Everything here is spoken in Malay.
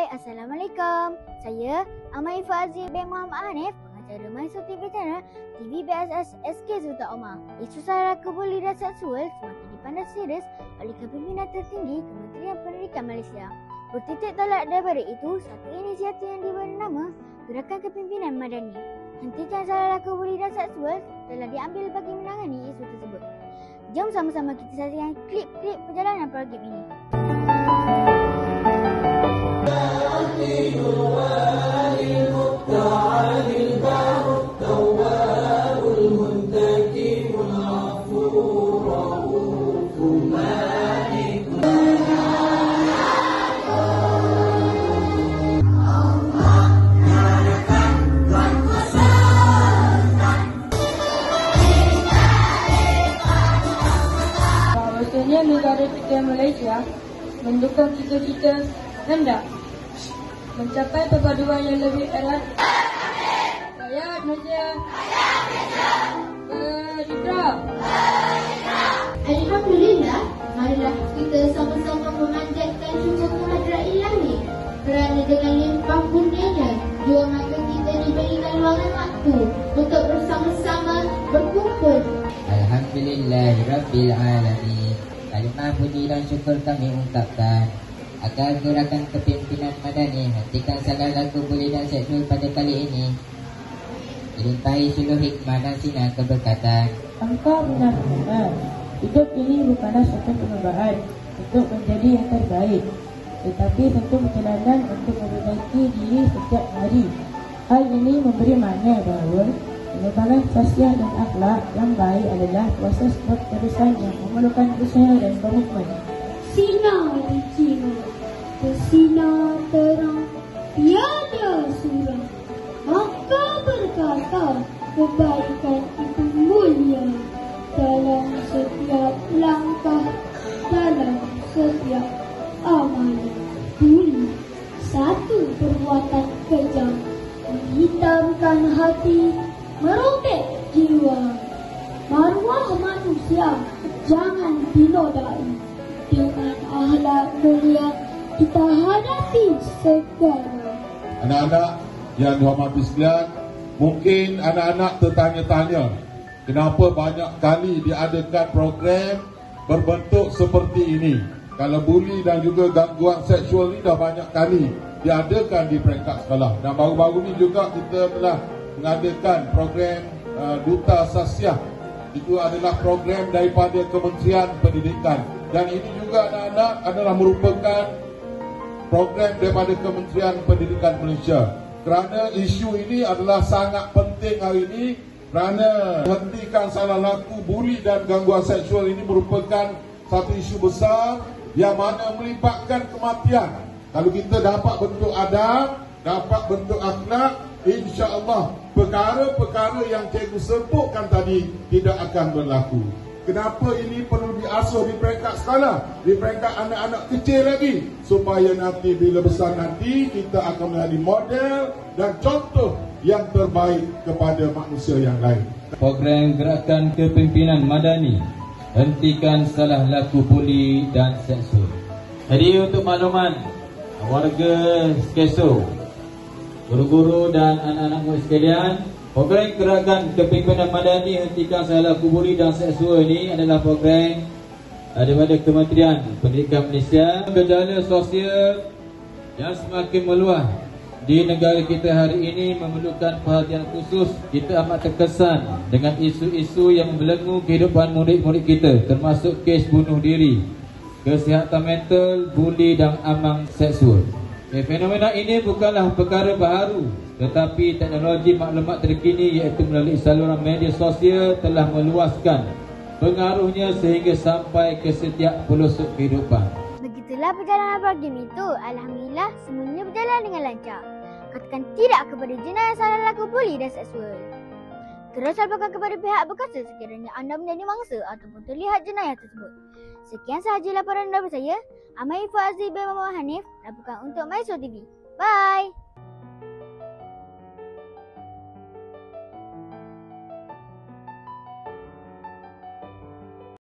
Hai, Assalamualaikum. Saya Amai Fazil bin Muhammad Hanif, pengacara Mysore TV Channel TV BSS SK Sultan Omar. Isu sara kebuli dan seksual semakin dipandang serius oleh kepimpinan tertinggi Kementerian Pendidikan Malaysia. Bertitik tolak daripada itu, satu inisiatif yang diberi nama Gerakan Kepimpinan Madani Hentikan Sara Kebuli dan Seksual telah diambil bagi menangani isu tersebut. Jom sama-sama kita saksikan klip-klip perjalanan program ini. Bahawasanya negara kita Malaysia mendukung cita-cita hendak mencapai perpaduan yang lebih erat. Rakyat Malaysia berdikrar. Alhamdulillah, marilah kita sama-sama memanjatkan syukur kehadirat Ilahi kerana dengan limpah kurnianya dua mata kita diberikan luangan waktu untuk bersama-sama berkumpul. Alhamdulillahirabbil alamin. Kalimah puji dan syukur kami ungkapkan agar Gerakan Kepimpinan Madani hentikan salah laku buli dan seksual pada kali ini dilimpahi suluh hikmah dan sinar keberkatan. Engkau benar-benar hidup ini bukanlah satu perlombaan untuk menjadi yang terbaik, tetapi satu perjalanan untuk memperbaiki diri setiap hari. Hal ini memberi makna bahawa pengembangan sosial dan akhlak yang baik adalah proses keterusan yang memerlukan usaha dan komitmen. Sinar di jiwa, bersinar terang, tiada surang. Maka berkata, kebaikan itu mulia dalam setiap langkah, dalam setiap amalan. Buli, satu perbuatan kejam, menghitamkan hati, merobek jiwa. Maruah manusia jangan dinodai. Dengan akhlak mulia kita hadapi segala. Anak-anak yang dihormati sekalian, mungkin anak-anak tertanya-tanya kenapa banyak kali diadakan program berbentuk seperti ini. Kalau buli dan juga gangguan seksual ini dah banyak kali diadakan di peringkat sekolah. Dan baru-baru ini juga kita telah mengadakan program Duta Sasiah. Itu adalah program daripada Kementerian Pendidikan. Dan ini juga anak-anak adalah merupakan program daripada Kementerian Pendidikan Malaysia. Kerana isu ini adalah sangat penting hari ini, kerana hentikan salah laku buli dan gangguan seksual ini merupakan satu isu besar yang mana melibatkan kematian. Kalau kita dapat bentuk adab, dapat bentuk akhlak, insya-Allah perkara-perkara yang cikgu sebutkan tadi tidak akan berlaku. Kenapa ini perlu diasuh di peringkat sekolah, di peringkat anak-anak kecil lagi, supaya nanti bila besar nanti kita akan menjadi model dan contoh yang terbaik kepada manusia yang lain. Program Gerakan Kepimpinan Madani hentikan salah laku buli dan seksual. Jadi untuk makluman warga Skeso, guru-guru dan anak-anak murid sekalian, program Gerakan Kepimpinan Madani hentikan salah laku buli dan seksual ini adalah program daripada Kementerian Pendidikan Malaysia. Gejala sosial yang semakin meluas di negara kita hari ini memerlukan perhatian khusus. Kita amat terkesan dengan isu-isu yang membelenggu kehidupan murid-murid kita, termasuk kes bunuh diri, kesihatan mental, buli dan amang seksual. Fenomena ini bukanlah perkara baharu, tetapi teknologi maklumat terkini iaitu melalui saluran media sosial telah meluaskan pengaruhnya sehingga sampai ke setiap pelosok kehidupan. Begitulah perjalanan program itu. Alhamdulillah semuanya berjalan dengan lancar. Katakan tidak kepada jenayah salah laku buli dan seksual. Terus laporkan kepada pihak berkuasa sekiranya anda menjadi mangsa ataupun terlihat jenayah tersebut. Sekian sahaja laporan dari saya, Amai Fazil bin Muhammad Hanif, laporkan untuk Mysore TV. Bye!